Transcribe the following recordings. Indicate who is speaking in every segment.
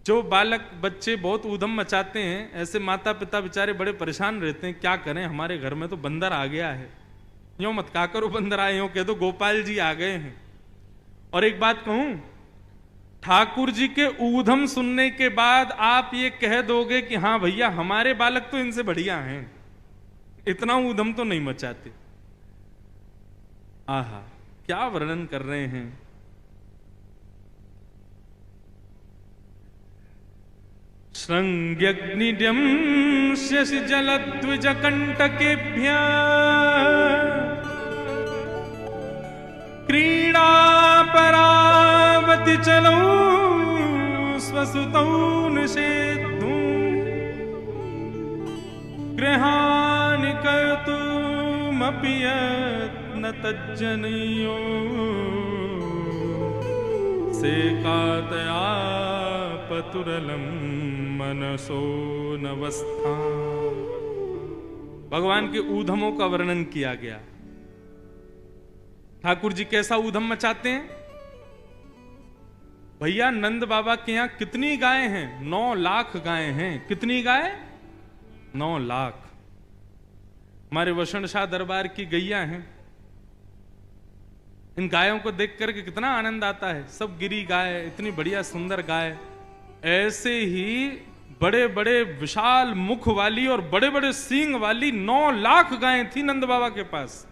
Speaker 1: जो बालक बच्चे बहुत ऊधम मचाते हैं, ऐसे माता पिता बेचारे बड़े परेशान रहते हैं, क्या करें, हमारे घर में तो बंदर आ गया है। यूं मत कहा करो बंदर आए, यूं कह दो गोपाल जी आ गए हैं। और एक बात कहूं, ठाकुर जी के ऊधम सुनने के बाद आप ये कह दोगे कि हाँ भैया हमारे बालक तो इनसे बढ़िया हैं, इतना ऊधम तो नहीं मचाते। आहा, क्या वर्णन कर रहे हैं। श्रृंग्यग्निड्यं शशि जलद्विज कंटकेभ्य क्रीड़ा परावति चलो स्वसुतौ निषेद्धु गृहाणि कर्तुमपि यत्न तज्जनयो सेकातया पतुरलम मनसो नवस्था। भगवान के ऊधमों का वर्णन किया गया। ठाकुर जी कैसा ऊधम मचाते हैं। भैया नंद बाबा के यहां कितनी गाय हैं? 9 लाख गाय हैं। कितनी गाय? 9 लाख। हमारे वसण शाह दरबार की गैया हैं। इन गायों को देख करके कितना आनंद आता है। सब गिरी गाय, इतनी बढ़िया सुंदर गाय। ऐसे ही बड़े बड़े विशाल मुख वाली और बड़े बड़े सींग वाली 9 लाख गायें थी नंद बाबा के पास।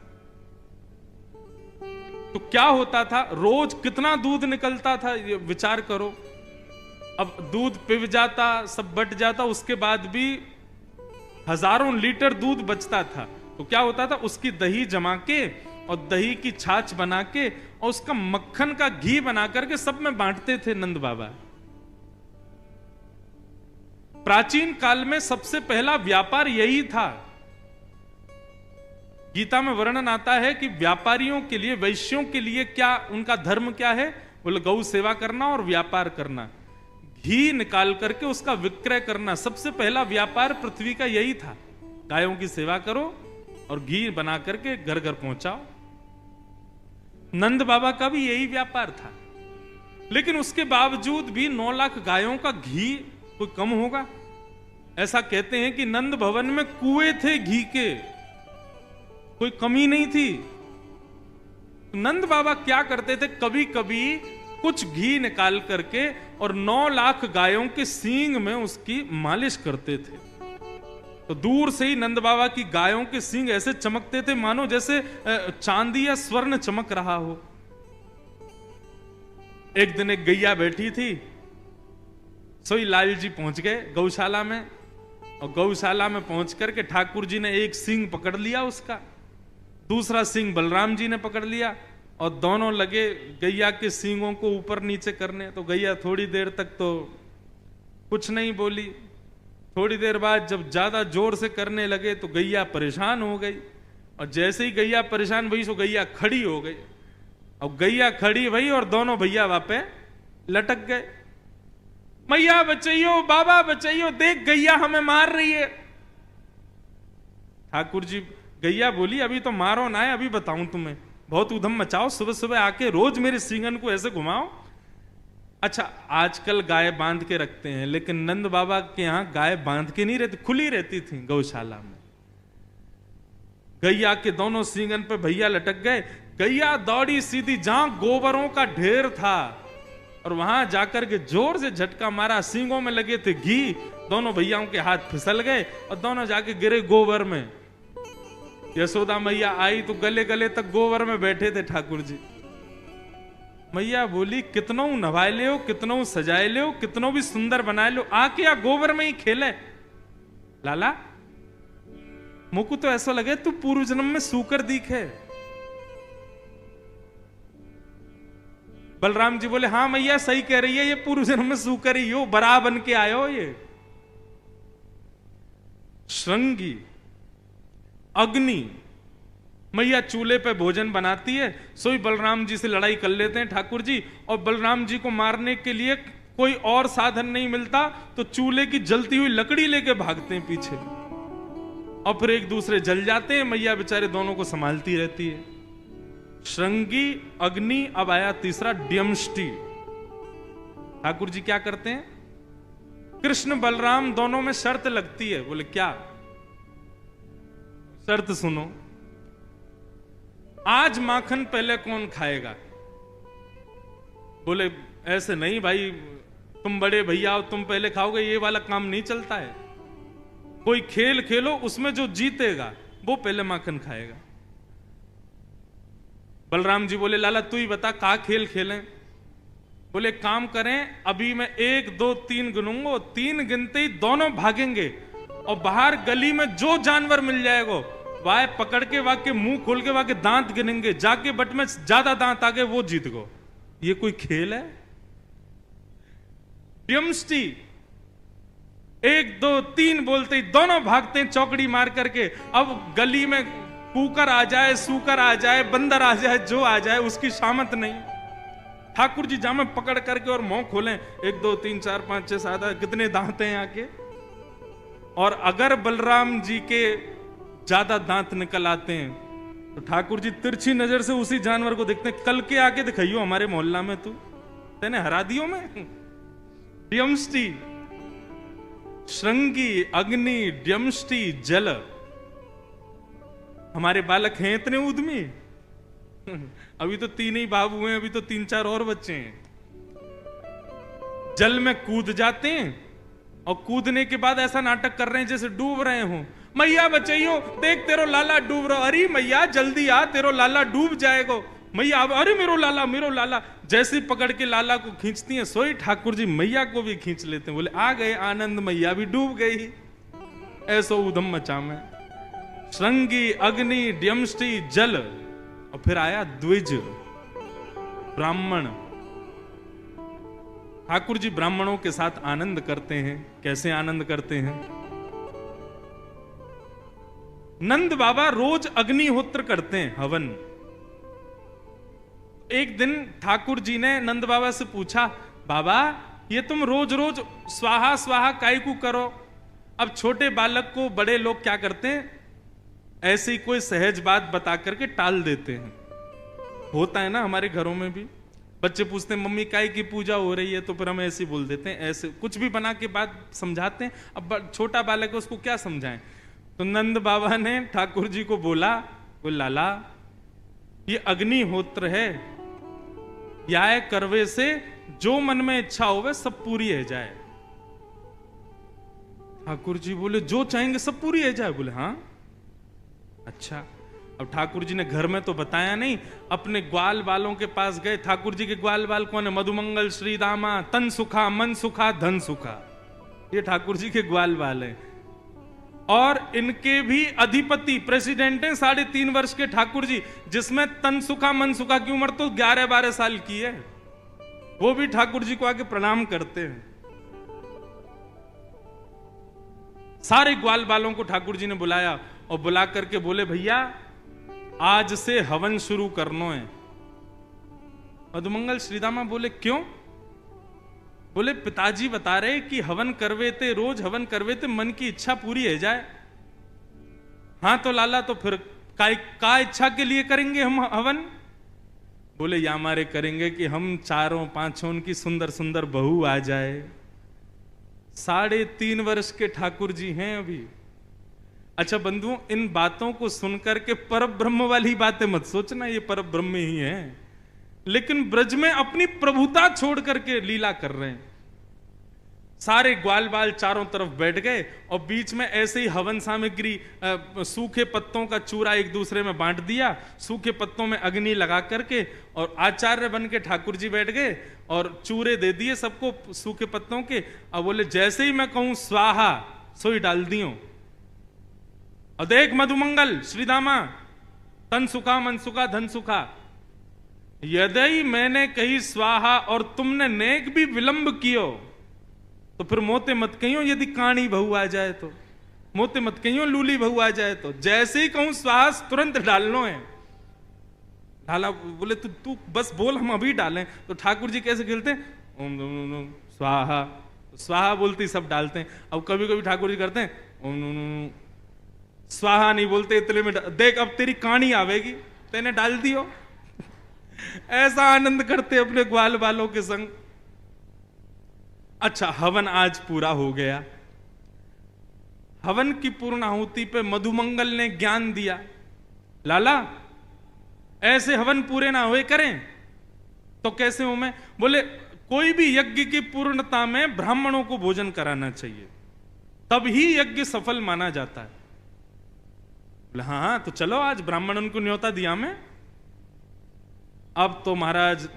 Speaker 1: तो क्या होता था, रोज कितना दूध निकलता था, ये विचार करो। अब दूध पिव जाता, सब बट जाता, उसके बाद भी हजारों लीटर दूध बचता था। तो क्या होता था, उसकी दही जमा के और दही की छाछ बना के और उसका मक्खन का घी बना करके सब में बांटते थे नंद बाबा। प्राचीन काल में सबसे पहला व्यापार यही था। गीता में वर्णन आता है कि व्यापारियों के लिए, वैश्यों के लिए क्या उनका धर्म क्या है? बोले गौ सेवा करना और व्यापार करना, घी निकाल करके उसका विक्रय करना। सबसे पहला व्यापार पृथ्वी का यही था। गायों की सेवा करो और घी बना करके घर घर पहुंचाओ। नंद बाबा का भी यही व्यापार था। लेकिन उसके बावजूद भी 9 लाख गायों का घी कोई कम होगा? ऐसा कहते हैं कि नंद भवन में कुएं थे घी के, कोई कमी नहीं थी। नंद बाबा क्या करते थे, कभी कभी कुछ घी निकाल करके और 9 लाख गायों के सींग में उसकी मालिश करते थे। तो दूर से ही नंद बाबा की गायों के सींग ऐसे चमकते थे मानो जैसे चांदी या स्वर्ण चमक रहा हो। एक दिन एक गैया बैठी थी, सोई लाल जी पहुंच गए गौशाला में, और गौशाला में पहुंच करके ठाकुर जी ने एक सींग पकड़ लिया उसका, दूसरा सींग बलराम जी ने पकड़ लिया और दोनों लगे गैया के सींगों को ऊपर नीचे करने। तो गैया थोड़ी देर तक तो कुछ नहीं बोली। थोड़ी देर बाद जब ज्यादा जोर से करने लगे तो गैया परेशान हो गई, और जैसे ही गैया परेशान हुई तो गैया खड़ी हो गई। और गैया खड़ी भई और दोनों भैया वहां पे लटक गए। मैया बचाइयो, बाबा बचाइयो, देख गैया हमें मार रही है। ठाकुर जी, गैया बोली अभी तो मारो ना है, अभी बताऊं तुम्हें, बहुत उधम मचाओ, सुबह सुबह आके रोज मेरे सींगन को ऐसे घुमाओ। अच्छा, आजकल गाय बांध के रखते हैं, लेकिन नंद बाबा के यहां गाय बांध के नहीं रहती, खुली रहती थी गौशाला में। गैया के दोनों सींगन पे भैया लटक गए। गैया दौड़ी सीधी जहां गोबरों का ढेर था और वहां जाकर के जोर से झटका मारा। सींगों में लगे थे घी, दोनों भैयाओं के हाथ फिसल गए और दोनों जाके गिरे गोबर में। यशोदा मैया आई तो गले गले तक गोबर में बैठे थे ठाकुर जी। मैया बोली कितनों नवाए ले हो, कितनों सजाए ले हो, कितनों भी सुंदर बनाए लो, आके या गोबर में ही खेले। लाला मुकु तो ऐसा लगे तू पूर्व जन्म में सूकर दिखे। बलराम जी बोले हाँ मैया सही कह रही है, ये पूर्व जन्म में सूकर ही हो, बरा बन के आए हो। ये श्रृंगी अग्नि मैया चूल्हे पे भोजन बनाती है, सोई बलराम जी से लड़ाई कर लेते हैं ठाकुर जी। और बलराम जी को मारने के लिए कोई और साधन नहीं मिलता तो चूल्हे की जलती हुई लकड़ी लेके भागते हैं पीछे, और फिर एक दूसरे जल जाते हैं। मैया बेचारे दोनों को संभालती रहती है। श्रृंगी अग्नि। अब आया तीसरा, ड्यमष्टि। ठाकुर जी क्या करते हैं, कृष्ण बलराम दोनों में शर्त लगती है। बोले क्या? शर्त सुनो, आज माखन पहले कौन खाएगा? बोले ऐसे नहीं भाई, तुम बड़े भैया हो, तुम पहले खाओगे, ये वाला काम नहीं चलता है। कोई खेल खेलो, उसमें जो जीतेगा वो पहले माखन खाएगा। बलराम जी बोले लाला तू ही बता का खेल खेलें? बोले काम करें, अभी मैं 1 2 3 गिनूंगा, 3 गिनते ही दोनों भागेंगे और बाहर गली में जो जानवर मिल जाएगा वाह पकड़ के वाह के मुंह खोल के वाह के दांत गिनेंगे, जाके बट में ज्यादा दांत आ गए वो जीत गो। ये कोई खेल है? यमष्टि 1 2 3 बोलते ही दोनों भागते हैं चौकड़ी मार करके। अब गली में कुकर आ जाए, सूकर आ जाए, बंदर आ जाए, जो आ जाए उसकी शामत नहीं। ठाकुर जी जामे पकड़ करके और मुंह खोलें, 1 2 3 4 5 6 7 कितने दांत हैं यहाँ के। और अगर बलराम जी के ज्यादा दांत निकल आते हैं तो ठाकुर जी तिरछी नजर से उसी जानवर को देखते हैं, कल के आके दिखाइयो हमारे मोहल्ला में तू तेने हरा दियो में। ड्यमष्टि श्रृंगी अग्नि ड्यमष्टि जल। हमारे बालक हैं इतने उद्यमी। अभी तो 3 ही बाबू हैं, अभी तो 3 4 और बच्चे हैं। जल में कूद जाते हैं और कूदने के बाद ऐसा नाटक कर रहे हैं जैसे डूब रहे हो। मैया बचाइयो, देख तेरो लाला डूब रहा। अरे मैया जल्दी आ, तेरो लाला डूब जाएगा। मैया अरे मेरो लाला। जैसे पकड़ के लाला को खींचती हैं, सोई ठाकुर जी मैया को भी खींच लेते हैं। बोले आ गए आनंद, मैया भी डूब गई। ऐसो उधम मचा में श्रृंगी अग्नि ड्यमष्टि जल। और फिर आया द्विज ब्राह्मण। ठाकुर जी ब्राह्मणों के साथ आनंद करते हैं। कैसे आनंद करते हैं? नंद बाबा रोज अग्निहोत्र करते हैं, हवन। एक दिन ठाकुर जी ने नंद बाबा से पूछा, बाबा ये तुम रोज रोज स्वाहा स्वाहा काय को करो? अब छोटे बालक को बड़े लोग क्या करते हैं, ऐसे ही कोई सहज बात बता करके टाल देते हैं। होता है ना हमारे घरों में भी, बच्चे पूछते हैं मम्मी काय की पूजा हो रही है, तो फिर हम ऐसे बोल देते हैं, ऐसे कुछ भी बना के बात समझाते हैं। अब छोटा बालक है उसको क्या समझाएं? तो नंद बाबा ने ठाकुर जी को बोला, लाला ये अग्निहोत्र है, या करवे से जो मन में इच्छा होवे सब पूरी है जाए। ठाकुर जी बोले जो चाहेंगे सब पूरी है जाए? बोले हाँ। अच्छा। अब ठाकुर जी ने घर में तो बताया नहीं, अपने ग्वाल बालों के पास गए। ठाकुर जी के ग्वाल बाल कौन है? मधुमंगल, श्रीदामा, तन सुखा, मन सुखा, धन सुखा। ये ठाकुर जी के ग्वाल बाल है। और इनके भी अधिपति प्रेसिडेंट हैं 3.5 वर्ष के ठाकुर जी, जिसमें तन सुखा मन सुखा की उम्र तो 11-12 साल की है। वो भी ठाकुर जी को आके प्रणाम करते हैं। सारे ग्वाल बालों को ठाकुर जी ने बुलाया और बुला करके बोले भैया आज से हवन शुरू करना है। मधुमंगल श्रीदामा बोले क्यों? बोले पिताजी बता रहे कि हवन करवे थे, रोज हवन करवे थे, मन की इच्छा पूरी है जाए। हाँ तो लाला तो फिर का इच्छा के लिए करेंगे हम हवन? बोले या हमारे करेंगे कि हम 4-5 उनकी सुंदर सुंदर बहू आ जाए। 3.5 वर्ष के ठाकुर जी हैं अभी। अच्छा बंधुओं, इन बातों को सुनकर के परब्रह्म वाली बातें मत सोचना, ये परब्रह्म ही है, लेकिन ब्रज में अपनी प्रभुता छोड़ करके लीला कर रहे हैं। सारे ग्वाल बाल चारों तरफ बैठ गए और बीच में ऐसे ही हवन सामग्री, सूखे पत्तों का चूरा एक दूसरे में बांट दिया, सूखे पत्तों में अग्नि लगा करके, और आचार्य बन के ठाकुर जी बैठ गए और चूरे दे दिए सबको सूखे पत्तों के। अब बोले जैसे ही मैं कहूं स्वाहा सोई डाल दियो। और देख मधुमंगल श्रीदामा, तन सुखा मन सुखा धन सुखा, यदि मैंने कही स्वाहा और तुमने नेक भी विलंब कियो तो फिर मोते मत कहियो यदि काणी बहू आ जाए तो, मोते मत कहियो लूली बहू आ जाए तो। जैसे ही कहूं स्वाहा तुरंत डालनो है। ढाला बोले तू बस बोल हम अभी डालें। तो ठाकुर जी कैसे खेलते हैं, ओम स्वाहा, स्वाहा बोलते सब डालते हैं। अब कभी कभी ठाकुर जी करते हैं ओम स्वाहा नहीं बोलते, इतने में देख अब तेरी कहानी आवेगी, तेने डाल दियो। ऐसा आनंद करते अपने ग्वाल बालों के संग। अच्छा, हवन आज पूरा हो गया। हवन की पूर्णाहुति पे मधुमंगल ने ज्ञान दिया, लाला ऐसे हवन पूरे ना हुए करें तो कैसे हो? मैं बोले कोई भी यज्ञ की पूर्णता में ब्राह्मणों को भोजन कराना चाहिए, तब ही यज्ञ सफल माना जाता है। बोले हाँ हाँ, तो चलो आज ब्राह्मणों को न्योता दिया मैं। अब तो महाराज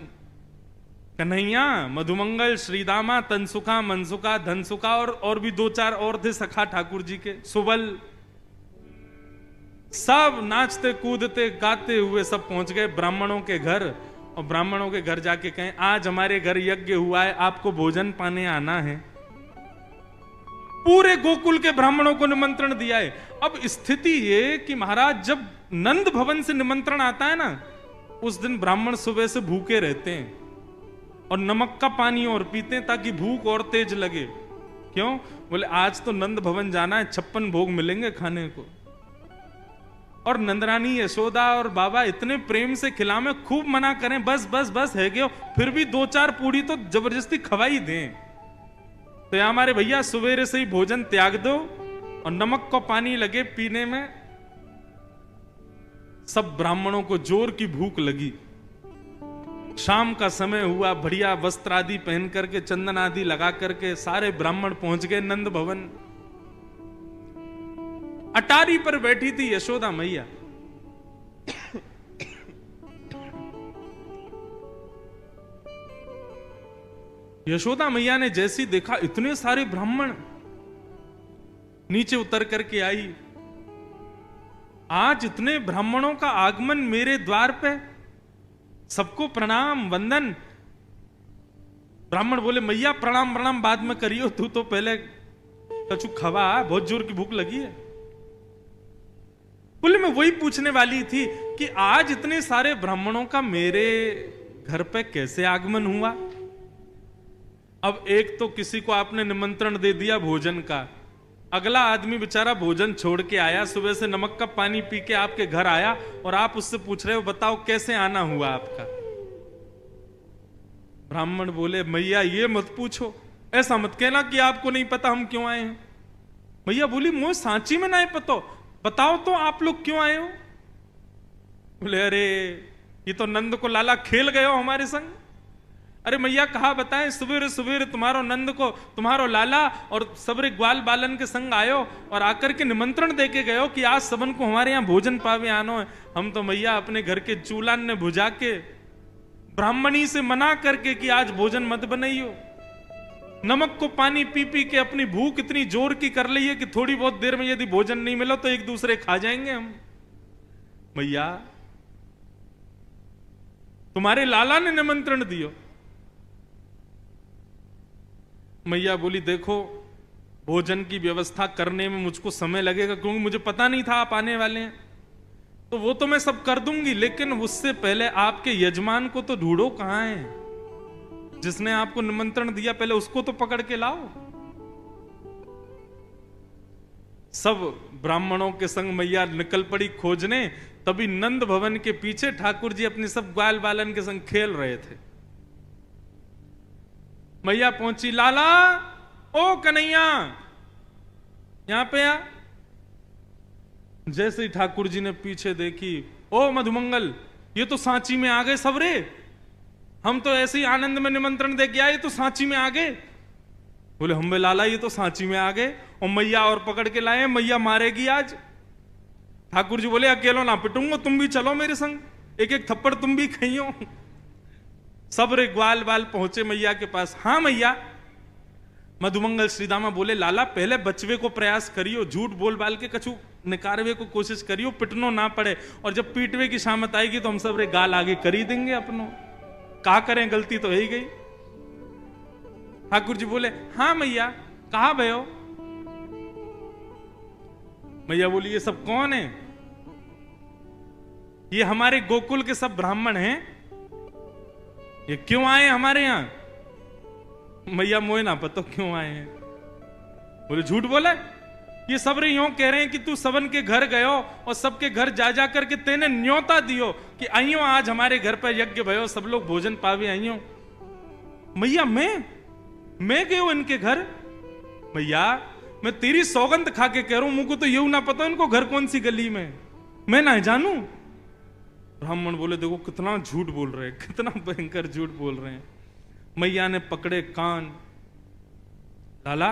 Speaker 1: कन्हैया, मधुमंगल, श्रीदामा, तनसुखा, मनसुखा, धनसुखा और भी 2-4 और थे सखा ठाकुर जी के, सुबल, सब नाचते कूदते गाते हुए सब पहुंच गए ब्राह्मणों के घर। और ब्राह्मणों के घर जाके कहें आज हमारे घर यज्ञ हुआ है, आपको भोजन पाने आना है। पूरे गोकुल के ब्राह्मणों को निमंत्रण दिया है। अब स्थिति ये कि महाराज जब नंद भवन से निमंत्रण आता है ना, उस दिन ब्राह्मण सुबह से भूखे रहते हैं और नमक का पानी और पीते हैं ताकि भूख और तेज लगे। क्यों? बोले आज तो नंद भवन जाना है, 56 भोग मिलेंगे खाने को। और नंदरानी यशोदा और बाबा इतने प्रेम से खिलावे, खूब मना करें बस बस बस है गयो, फिर भी 2-4 पूड़ी तो जबरदस्ती खवाई दें। तो या हमारे भैया सवेरे से ही भोजन त्याग दो और नमक को पानी लगे पीने में। सब ब्राह्मणों को जोर की भूख लगी। शाम का समय हुआ, बढ़िया वस्त्र आदि पहन करके, चंदन आदि लगा करके सारे ब्राह्मण पहुंच गए नंद भवन। अटारी पर बैठी थी यशोदा मैया। यशोदा मैया ने जैसी देखा इतने सारे ब्राह्मण, नीचे उतर करके आई। आज इतने ब्राह्मणों का आगमन मेरे द्वार पे, सबको प्रणाम वंदन। ब्राह्मण बोले मैया प्रणाम प्रणाम बाद में करियो, तू तो पहले कछु खवा, बहुत जोर की भूख लगी है। बोले मैं वही पूछने वाली थी कि आज इतने सारे ब्राह्मणों का मेरे घर पे कैसे आगमन हुआ? अब एक तो किसी को आपने निमंत्रण दे दिया भोजन का, अगला आदमी बेचारा भोजन छोड़ के आया, सुबह से नमक का पानी पी के आपके घर आया और आप उससे पूछ रहे हो बताओ कैसे आना हुआ आपका? ब्राह्मण बोले मैया ये मत पूछो, ऐसा मत कहना कि आपको नहीं पता हम क्यों आए हैं। मैया बोली मुझे सांची में नहीं पता, बताओ तो आप लोग क्यों आए हो? बोले अरे ये तो नंद को लाला खेल गए हो हमारे संग। अरे मैया कहा बताएं, सवेरे सवेरे तुम्हारो नंद को तुम्हारो लाला और सबरे ग्वाल बालन के संग आयो और आकर के निमंत्रण दे के गयो कि आज सबन को हमारे यहाँ भोजन पावे आनो है। हम तो मैया अपने घर के चूल्हान ने बुझा के ब्राह्मणी से मना करके कि आज भोजन मत बनाइयो। नमक को पानी पी पी के अपनी भूख इतनी जोर की कर ली है कि थोड़ी बहुत देर में यदि भोजन नहीं मिला तो एक दूसरे खा जाएंगे हम। मैया तुम्हारे लाला ने निमंत्रण दियो। मैया बोली देखो भोजन की व्यवस्था करने में मुझको समय लगेगा क्योंकि मुझे पता नहीं था आप आने वाले हैं, तो वो तो मैं सब कर दूंगी, लेकिन उससे पहले आपके यजमान को तो ढूंढो कहां है, जिसने आपको निमंत्रण दिया पहले उसको तो पकड़ के लाओ। सब ब्राह्मणों के संग मैया निकल पड़ी खोजने। तभी नंद भवन के पीछे ठाकुर जी अपने सब ग्वाल बालन के संग खेल रहे थे। मैया पहुंची, लाला ओ कन्हैया यहां पे आ। जैसे ही ठाकुर जी ने पीछे देखी, ओ मधुमंगल ये तो सांची में आ गए सब रे, हम तो ऐसे ही आनंद में निमंत्रण दे के आए, तो सांची में आ गए। बोले हम लाला ये तो सांची में आ गए और मैया और पकड़ के लाए, मैया मारेगी आज। ठाकुर जी बोले अकेलो ना पिटूंगा, तुम भी चलो मेरे संग, एक एक थप्पड़ तुम भी खाइयो। सब रे ग्वाल बाल पहुंचे मैया के पास। हाँ मैया। मधुमंगल श्रीदामा बोले लाला पहले बचवे को प्रयास करियो, झूठ बोल बाल के कछु निकारवे को कोशिश करियो, पिटनो ना पड़े, और जब पीटवे की शामत आएगी तो हम सब रे गाल आगे कर ही देंगे अपनो, का करें गलती तो है ही गई। ठाकुर जी बोले हाँ मैया कहा भयो। मैया बोली ये सब कौन है? ये हमारे गोकुल के सब ब्राह्मण हैं, ये क्यों आए हमारे यहां? मैया मोए ना पता क्यों आए हैं। बोले झूठ बोला, ये सब रे यूं कह रहे हैं कि तू सबन के घर गयो और सबके घर जा जा करके तेने न्योता दियो कि आइयो आज हमारे घर पर यज्ञ भयो, सब लोग भोजन पावे आइयो। मैया मैं मैं गयो इनके घर? भैया मैं तेरी सौगंध खा के कह रहा हूं, मुझको तो यूं ना पता इनको घर कौन सी गली में, मैं ना जानू। ब्राह्मण बोले देखो कितना झूठ बोल रहे हैं, कितना भयंकर झूठ बोल रहे हैं। मैया ने पकड़े कान, लाला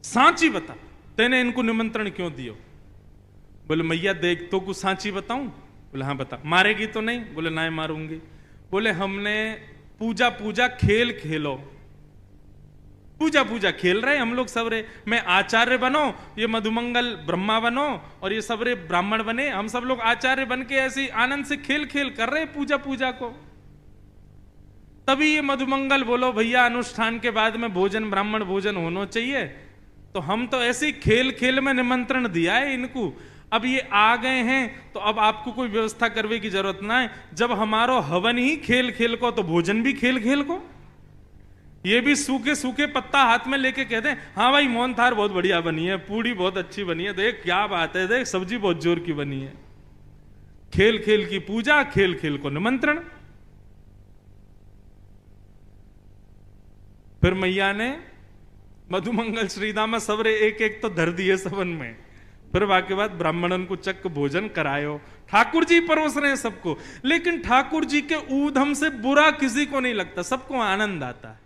Speaker 1: सांची बता, तेने इनको निमंत्रण क्यों दियो? बोले मैया देख तो कुछ सांची बताऊं? बोले हाँ बता। मारेगी तो नहीं? बोले ना मारूंगी। बोले हमने पूजा पूजा खेल खेलो, पूजा पूजा खेल रहे हम लोग सब रे, मैं आचार्य बनो, ये मधुमंगल ब्रह्मा बनो और ये सब रे ब्राह्मण बने, हम सब लोग आचार्य बन के ऐसे आनंद से खेल खेल कर रहे पूजा पूजा को। तभी ये मधुमंगल बोलो भैया अनुष्ठान के बाद में भोजन, ब्राह्मण भोजन होना चाहिए, तो हम तो ऐसे ही खेल खेल में निमंत्रण दिया है इनको, अब ये आ गए हैं तो अब आपको कोई व्यवस्था करने की जरूरत ना है। जब हमारो हवन ही खेल खेल को, तो भोजन भी खेल खेल को। ये भी सूखे सूखे पत्ता हाथ में लेके कहते हैं हाँ भाई मोहन थार बहुत बढ़िया बनी है, पूड़ी बहुत अच्छी बनी है, देख क्या बात है, देख सब्जी बहुत जोर की बनी है। खेल खेल की पूजा, खेल खेल को निमंत्रण। फिर मैया ने मधुमंगल श्रीदामा सबरे एक एक तो धर दिए सबन में। फिर वाके बाद ब्राह्मणन को चक्क भोजन करायो। ठाकुर जी परोस रहे हैं सबको, लेकिन ठाकुर जी के ऊधम से बुरा किसी को नहीं लगता, सबको आनंद आता है।